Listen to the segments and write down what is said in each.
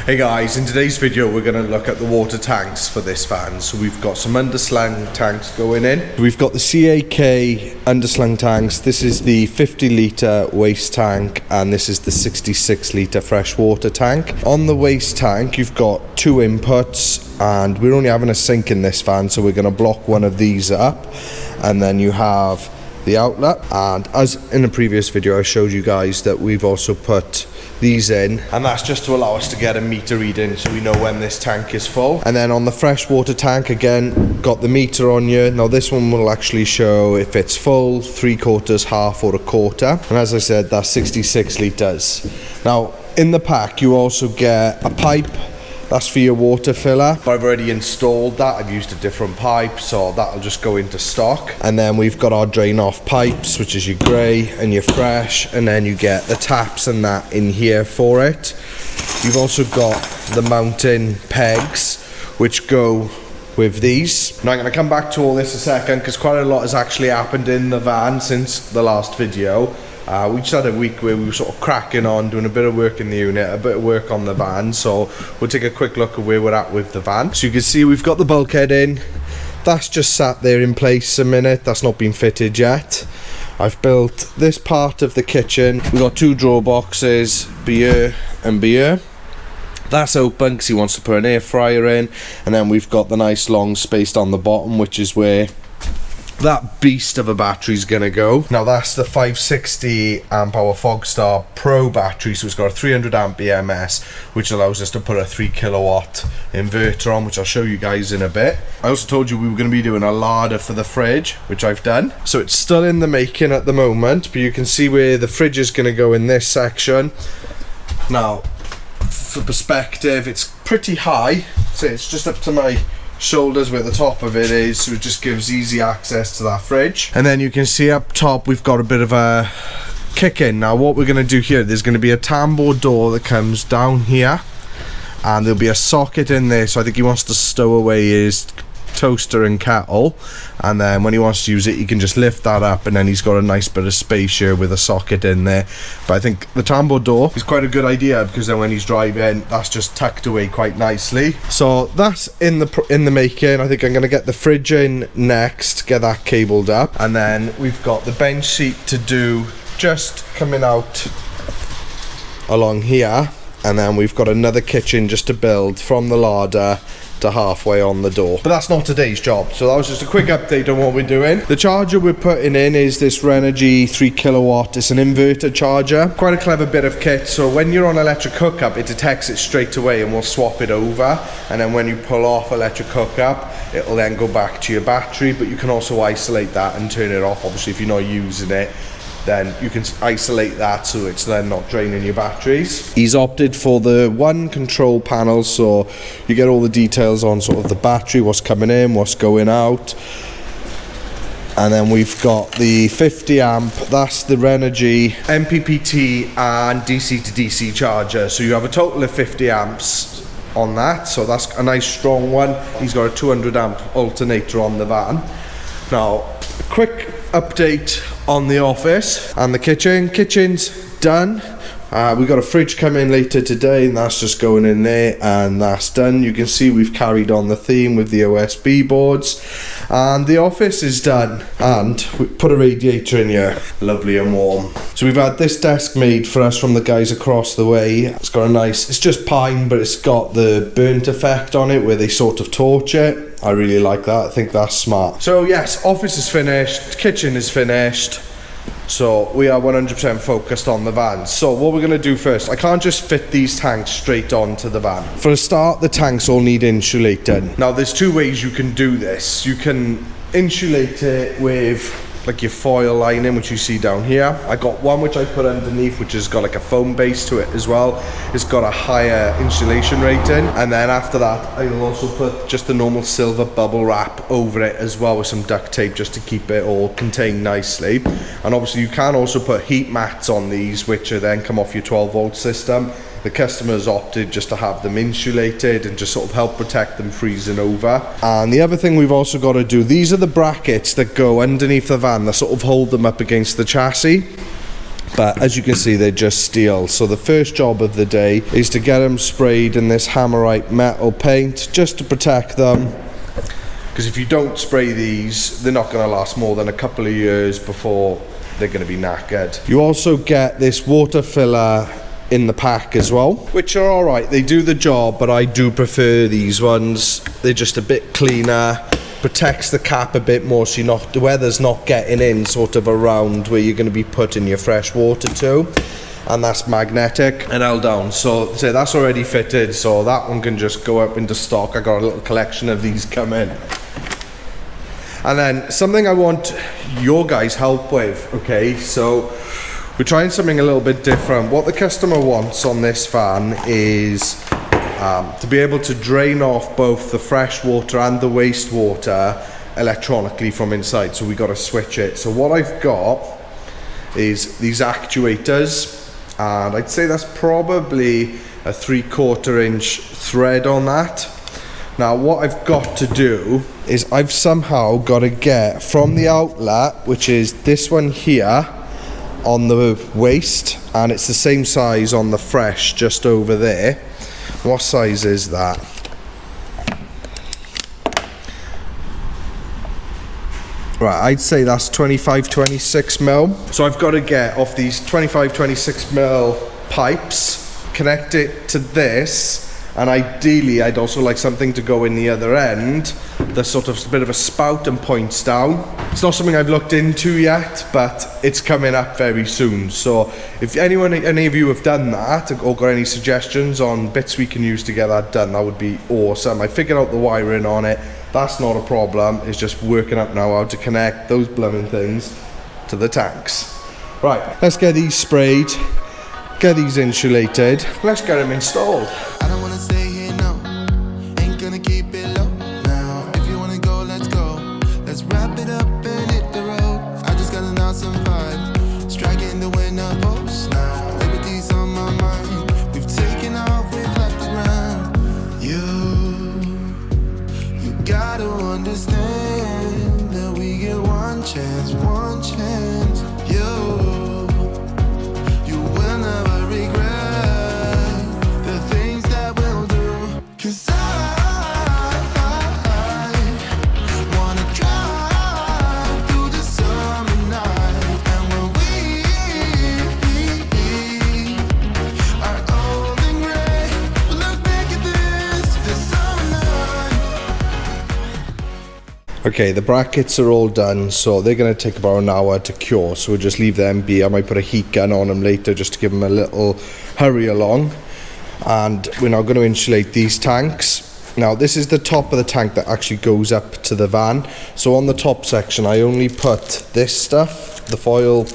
Hey guys, in today's video we're going to look at the water tanks for this van. So we've got some underslung tanks going in. We've got the CAK underslung tanks. This is the 50 litre waste tank and this is the 66 litre freshwater tank. On the waste tank you've got two inputs and we're only having a sink in this van, so we're going to block one of these up, and then you have the outlet. And as in the previous video I showed you guys that we've also put these in, and that's just to allow us to get a meter reading so we know when this tank is full. And then on the freshwater tank, again, got the meter on you. Now this one will actually show if it's full, 3/4, half or a quarter, and as I said, that's 66 litres. Now in the pack you also get a pipe. That's for your water filler. I've already installed that. I've used a different pipe, so that'll just go into stock. And then we've got our drain off pipes, which is your grey and your fresh, and then you get the taps and that in here for it. You've also got the mounting pegs, which go with these. Now I'm going to come back to all this a second, because quite a lot has actually happened in the van since the last video. We just had a week where we were sort of cracking on, doing a bit of work in the unit, a bit of work on the van, so we'll take a quick look at where we're at with the van. So you can see we've got the bulkhead in. That's just sat there in place a minute, that's not been fitted yet. I've built this part of the kitchen. We've got two drawer boxes, beer and beer. That's open because he wants to put an air fryer in, and then we've got the nice long space on the bottom, which is where that beast of a battery is going to go. Now that's the 560 amp hour Fogstar Pro battery, so it's got a 300 amp EMS, which allows us to put a 3 kilowatt inverter on, which I'll show you guys in a bit. I also told you we were going to be doing a larder for the fridge, which I've done. So it's still in the making at the moment, but you can see where the fridge is going to go in this section. Now for perspective, it's pretty high, so it's just up to my shoulders where the top of it is, so it just gives easy access to that fridge. And then you can see up top we've got a bit of a kick in. Now what we're going to do here, there's going to be a tambour door that comes down here, and there'll be a socket in there, so I think he wants to stow away his toaster and kettle, and then when he wants to use it he can just lift that up, and then he's got a nice bit of space here with a socket in there. But I think the tambour door is quite a good idea, because then when he's driving that's just tucked away quite nicely. So that's in the making. I think I'm going to get the fridge in next, get that cabled up, and then we've got the bench seat to do, just coming out along here, and then we've got another kitchen just to build from the larder to halfway on the door. But that's not today's job, so that was just a quick update on what we're doing. The charger we're putting in is this Vanology 3 kilowatt. It's an inverter charger. Quite a clever bit of kit, so when you're on electric hookup it detects it straight away and will swap it over, and then when you pull off electric hookup it'll then go back to your battery. But you can also isolate that and turn it off. Obviously if you're not using it, then you can isolate that so it's then not draining your batteries. He's opted for the one control panel, so you get all the details on sort of the battery, what's coming in, what's going out. And then we've got the 50 amp, that's the Vanology MPPT and DC to DC charger, so you have a total of 50 amps on that, so that's a nice strong one. He's got a 200 amp alternator on the van. Now quick update on the office and the kitchen. Kitchen's done. We've got a fridge coming later today, and that's just going in there, and that's done. You can see we've carried on the theme with the OSB boards, and the office is done, and we put a radiator in here, lovely and warm. So we've had this desk made for us from the guys across the way. It's got a nice, it's just pine, but it's got the burnt effect on it where they sort of torch it. I really like that. I think that's smart. So yes, office is finished, kitchen is finished, so we are 100% focused on the van. So what we're going to do first, I can't just fit these tanks straight onto the van. For a start, the tanks all need insulating. Now there's two ways you can do this. You can insulate it with like your foil lining, which you see down here. I got one which I put underneath, which has got like a foam base to it as well. It's got a higher insulation rating, and then after that I'll also put just the normal silver bubble wrap over it as well, with some duct tape just to keep it all contained nicely. And obviously you can also put heat mats on these, which are then come off your 12 volt system. The customers opted just to have them insulated and just sort of help protect them freezing over. And the other thing we've also got to do, these are the brackets that go underneath the van that sort of hold them up against the chassis. but as you can see, they're just steel. So the first job of the day is to get them sprayed in this Hammerite metal paint, just to protect them, because if you don't spray these, they're not going to last more than a couple of years before they're going to be knackered. You also get this water filler in the pack as well, which are all right, they do the job, but I do prefer these ones. They're just a bit cleaner, protects the cap a bit more, so the weather's not getting in sort of around where you're going to be putting your fresh water to, and that's magnetic and held down. So that's already fitted, so that one can just go up into stock. I got a little collection of these coming. And then something I want your guys' help with, okay, so we're trying something a little bit different. What the customer wants on this fan is to be able to drain off both the fresh water and the wastewater electronically from inside. So we got to switch it. So what I've got is these actuators, and I'd say that's probably a 3/4 inch thread on that. Now what I've got to do is I've somehow got to get from the outlet, which is this one here on the waste, and it's the same size on the fresh just over there. What size is that? Right, I'd say that's 25-26 mil. So I've got to get off these 25-26 mil pipes, connect it to this, and ideally I'd also like something to go in the other end that's sort of a bit of a spout and points down. It's not something I've looked into yet, but it's coming up very soon. So if any of you have done that or got any suggestions on bits we can use to get that done, that would be awesome. I figured out the wiring on it, that's not a problem. It's just working up now how to connect those blooming things to the tanks. Right, let's get these sprayed, get these insulated, let's get them installed. I don't wanna stay here, no. Ain't gonna keep it low now. If you wanna go, let's go. Let's wrap it up and hit the road. I just got an awesome vibe, striking the winner post now. Liberty's on my mind. We've taken off, we've left the ground. You gotta understand that we get one chance, one chance. You will never regret the things that we'll do. 'Cause I wanna drive through the summer night. And when we are old and gray, we'll look back at this summer night. Okay, the brackets are all done, so they're going to take about an hour to cure, so we'll just leave them be. I might put a heat gun on them later just to give them a little hurry along. And we're now going to insulate these tanks. Now this is the top of the tank that actually goes up to the van. So on the top section I only put this stuff, the foil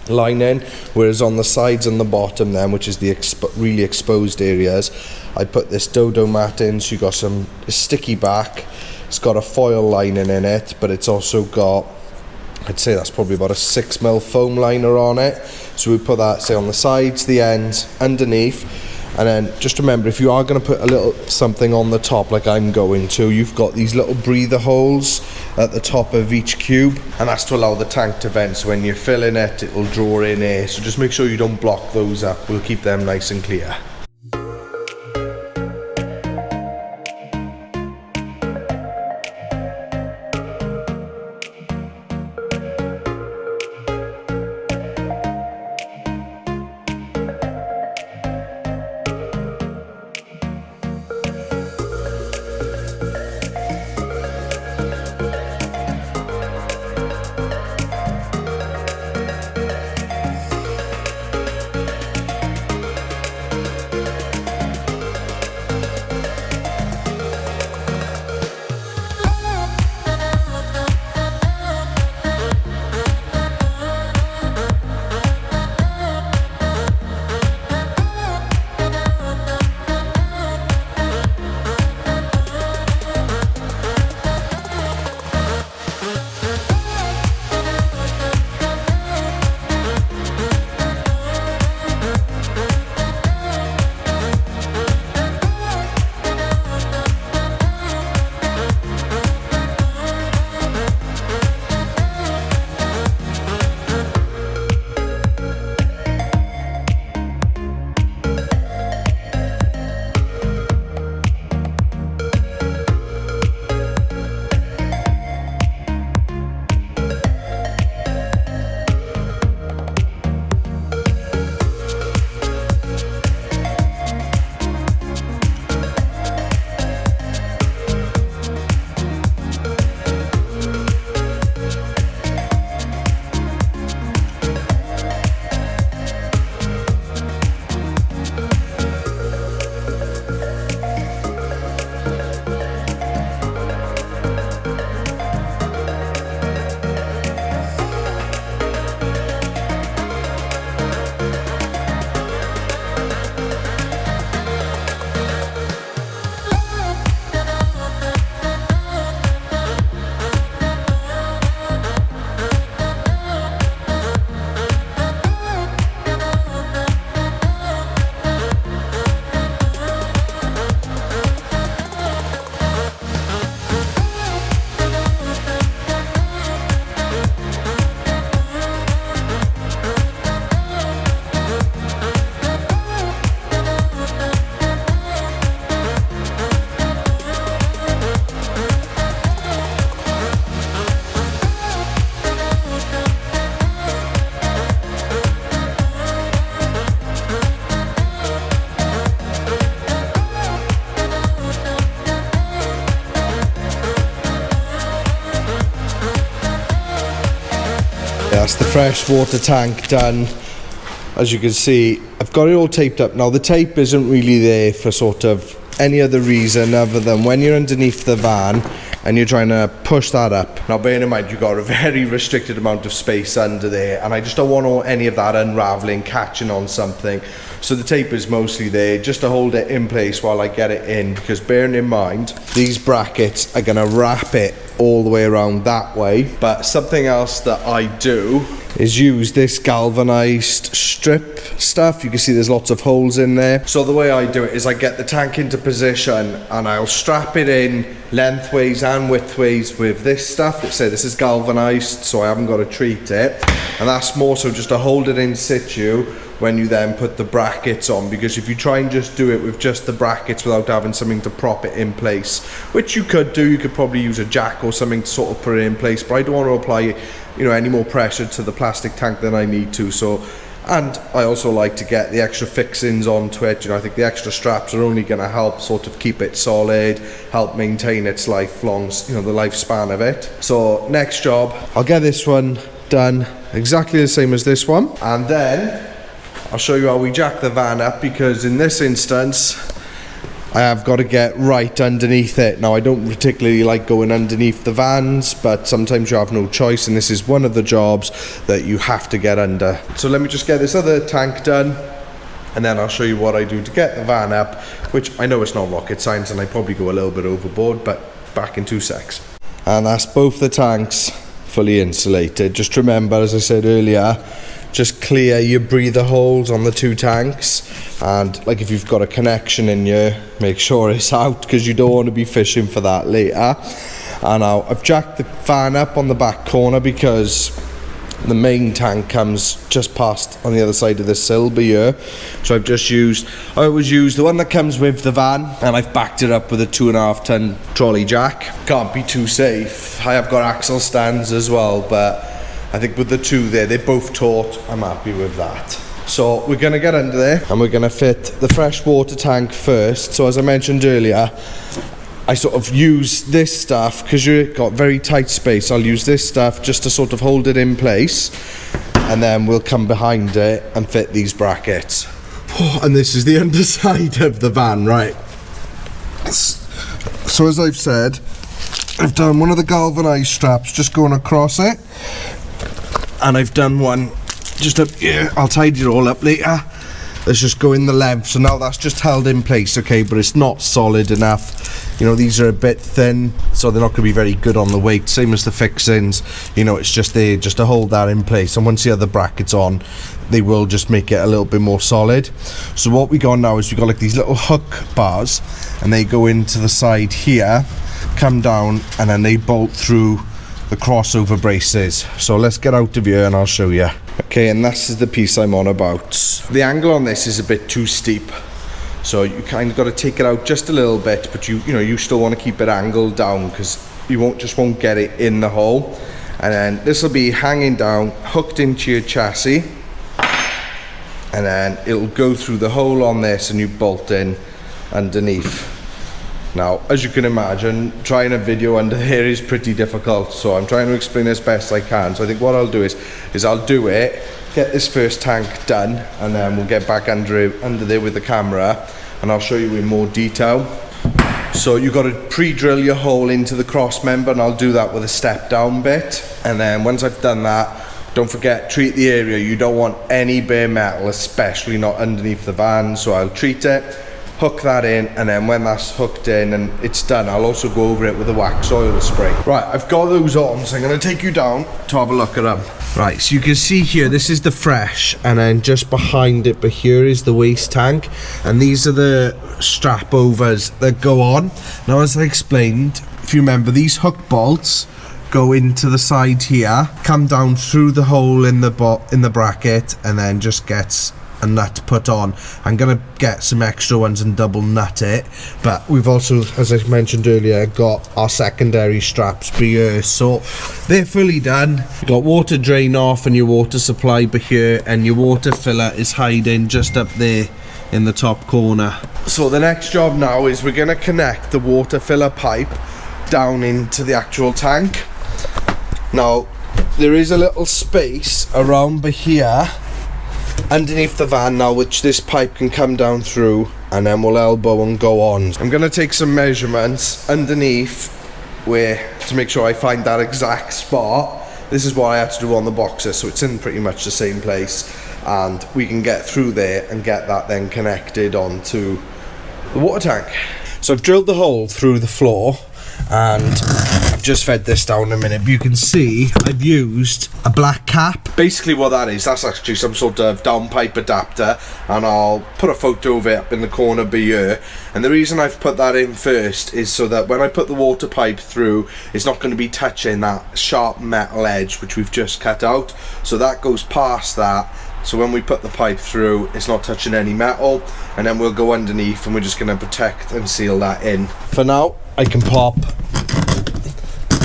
lining, whereas on the sides and the bottom then, which is the really exposed areas, I put this dodo mat in, so you got some sticky back. It's got a foil lining in it, but it's also got, I'd say that's probably about a 6 mil foam liner on it. So we put that, say, on the sides, the ends, underneath. And then just remember, if you are going to put a little something on the top like I'm going to, you've got these little breather holes at the top of each cube, and that's to allow the tank to vent. So when you're filling it, it will draw in air. So just make sure you don't block those up. We'll keep them nice and clear. That's the fresh water tank done. As you can see, I've got it all taped up. Now the tape isn't really there for sort of any other reason other than when you're underneath the van and you're trying to push that up. Now bearing in mind you've got a very restricted amount of space under there, and I just don't want any of that unraveling, catching on something. So the tape is mostly there just to hold it in place while I get it in, because bearing in mind these brackets are going to wrap it all the way around that way. But something else that I do is use this galvanized strip stuff. You can see there's lots of holes in there. So the way I do it is I get the tank into position and I'll strap it in lengthways and widthways with this stuff. Let's say this is galvanized, so I haven't got to treat it, and that's more so just to hold it in situ when you then put the brackets on, because if you try and just do it with just the brackets without having something to prop it in place, which you could do, you could probably use a jack or something to sort of put it in place, but I don't want to apply, you know, any more pressure to the plastic tank than I need to. So, and I also like to get the extra fixings onto it. You know, I think the extra straps are only going to help sort of keep it solid, help maintain its lifelong, you know, the lifespan of it. So next job, I'll get this one done exactly the same as this one, and then I'll show you how we jack the van up, because in this instance I have got to get right underneath it. Now I don't particularly like going underneath the vans, but sometimes you have no choice, and this is one of the jobs that you have to get under. So let me just get this other tank done, and then I'll show you what I do to get the van up, which I know it's not rocket science and I probably go a little bit overboard, but back in 2 secs. And that's both the tanks fully insulated. Just remember, as I said earlier, just clear your breather holes on the 2 tanks, and like if you've got a connection in here, make sure it's out, because you don't want to be fishing for that later. And now I've jacked the fan up on the back corner because the main tank comes just past on the other side of the sill here. So I always use the one that comes with the van, and I've backed it up with a 2.5 ton trolley jack. Can't be too safe. I have got axle stands as well, but I think with the 2 there, they're both taut. I'm happy with that. So we're going to get under there and we're going to fit the fresh water tank first. So as I mentioned earlier, I sort of use this stuff because you've got very tight space. I'll use this stuff just to sort of hold it in place, and then we'll come behind it and fit these brackets. Oh, and this is the underside of the van, right? So as I've said, I've done one of the galvanized straps just going across it, and I've done one just up here. I'll tidy it all up later. Let's just go in the length. So now that's just held in place, okay, but it's not solid enough. You know, these are a bit thin, so they're not going to be very good on the weight. Same as the fixings, you know, it's just there just to hold that in place. And once the other bracket's on, they will just make it a little bit more solid. So what we got now is we got like these little hook bars, and they go into the side here, come down, and then they bolt through the crossover braces. So let's get out of here and I'll show you. Okay, and this is the piece I'm on about. The angle on this is a bit too steep, so you kind of got to take it out just a little bit, but you know you still want to keep it angled down because you won't get it in the hole. And then this will be hanging down, hooked into your chassis, and then it'll go through the hole on this and you bolt in underneath. Now, as you can imagine, trying a video under here is pretty difficult, so I'm trying to explain as best I can. So I think what I'll do is I'll do it, get this first tank done, and then we'll get back under there with the camera, and I'll show you in more detail. So you've got to pre-drill your hole into the cross member, and I'll do that with a step down bit. And then once I've done that, don't forget, treat the area. You don't want any bare metal, especially not underneath the van. So I'll treat it, hook that in, and then when that's hooked in and it's done, I'll also go over it with a wax oil spray. Right, I've got those on, so I'm going to take you down to have a look at them. Right, so you can see here, this is the fresh, and then just behind it, but here is the waste tank, and these are the strap overs that go on. Now, as I explained, if you remember, these hook bolts go into the side here, come down through the hole in the bracket, and then just gets a nut put on. I'm gonna get some extra ones and double nut it, but we've also, as I mentioned earlier, got our secondary straps here, so they're fully done. You've got water drain off and your water supply here, and your water filler is hiding just up there in the top corner. So the next job now is we're gonna connect the water filler pipe down into the actual tank. Now there is a little space around here underneath the van now, which this pipe can come down through, and then we'll elbow and go on. I'm going to take some measurements underneath to make sure I find that exact spot. This is what I had to do on the boxer, so it's in pretty much the same place, and we can get through there and get that then connected onto the water tank. So I've drilled the hole through the floor, and I've just fed this down a minute. You can see I've used a black cap. Basically what that is, that's actually some sort of downpipe adapter, and I'll put a photo of it up in the corner here. And the reason I've put that in first is so that when I put the water pipe through, it's not going to be touching that sharp metal edge which we've just cut out, so that goes past that. So when we put the pipe through, it's not touching any metal, and then we'll go underneath and we're just going to protect and seal that in. For now, I can pop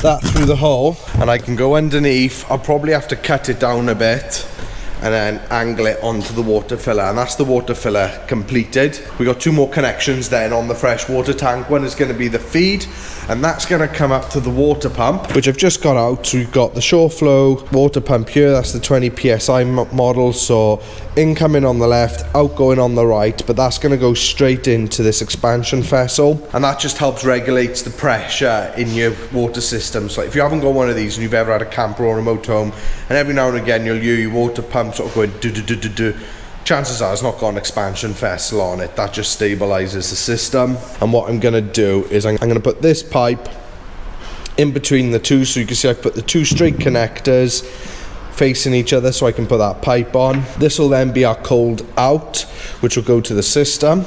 that through the hole and I can go underneath. I'll probably have to cut it down a bit and then angle it onto the water filler, and that's the water filler completed. We got 2 more connections then on the fresh water tank. One is going to be the feed, and that's going to come up to the water pump, which I've just got out. So we've got the shore flow water pump here, that's the 20 psi model, so incoming on the left, outgoing on the right, but that's going to go straight into this expansion vessel, and that just helps regulates the pressure in your water system. So if you haven't got one of these and you've ever had a camper or a motorhome, and every now and again you'll hear your water pump sort of going do do do do do, chances are it's not got an expansion vessel on it. That just stabilizes the system. And what I'm going to do is I'm going to put this pipe in between the two, so you can see I've put the 2 straight connectors facing each other so I can put that pipe on. This will then be our cold out, which will go to the system,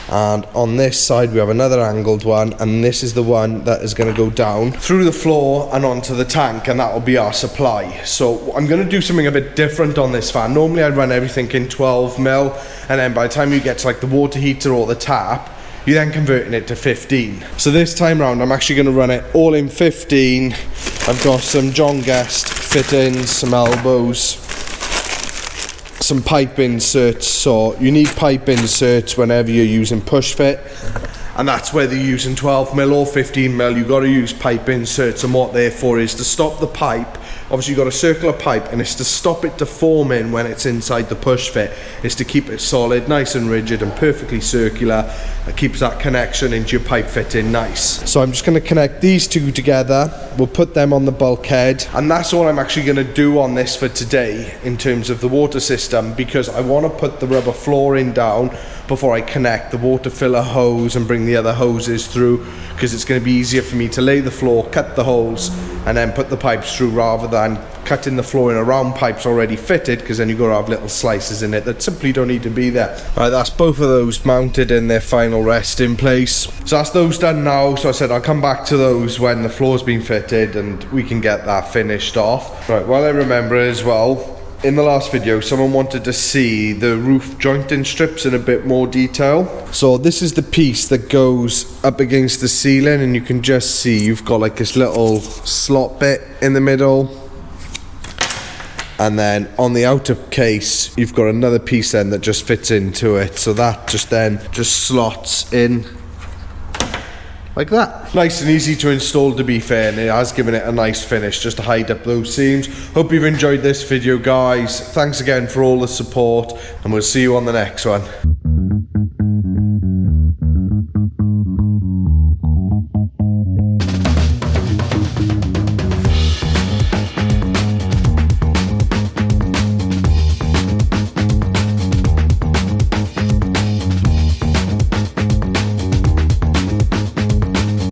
and on this side we have another angled one, and this is the one that is going to go down through the floor and onto the tank, and that will be our supply. So I'm going to do something a bit different on this fan. Normally I run everything in 12mm, and then by the time you get to like the water heater or the tap, you're then converting it to 15. So this time round I'm actually going to run it all in 15. I've got some John Guest fittings, some elbows, some pipe inserts. So you need pipe inserts whenever you're using push fit, and that's whether you're using 12mm or 15mm, you've got to use pipe inserts. And what they're for is to stop the pipe. Obviously you've got a circular pipe, and it's to stop it deforming when it's inside the push fit. It's to keep it solid, nice and rigid and perfectly circular. It keeps that connection into your pipe fitting nice. So I'm just going to connect these 2 together. We'll put them on the bulkhead, and that's all I'm actually going to do on this for today in terms of the water system, because I want to put the rubber flooring down before I connect the water filler hose and bring the other hoses through, because it's going to be easier for me to lay the floor, cut the holes, and then put the pipes through, rather than cutting the flooring around pipes already fitted, because then you've got to have little slices in it that simply don't need to be there. Right, that's both of those mounted in their final resting place. So that's those done now. So I said I'll come back to those when the floor's been fitted and we can get that finished off. Right, while I remember as well, in the last video someone wanted to see the roof jointing strips in a bit more detail. So this is the piece that goes up against the ceiling, and you can just see you've got like this little slot bit in the middle, and then on the outer case you've got another piece then that just fits into it, so that just slots in like that. Nice and easy to install, to be fair, and it has given it a nice finish just to hide up those seams. Hope you've enjoyed this video, guys. Thanks again for all the support, and we'll see you on the next one.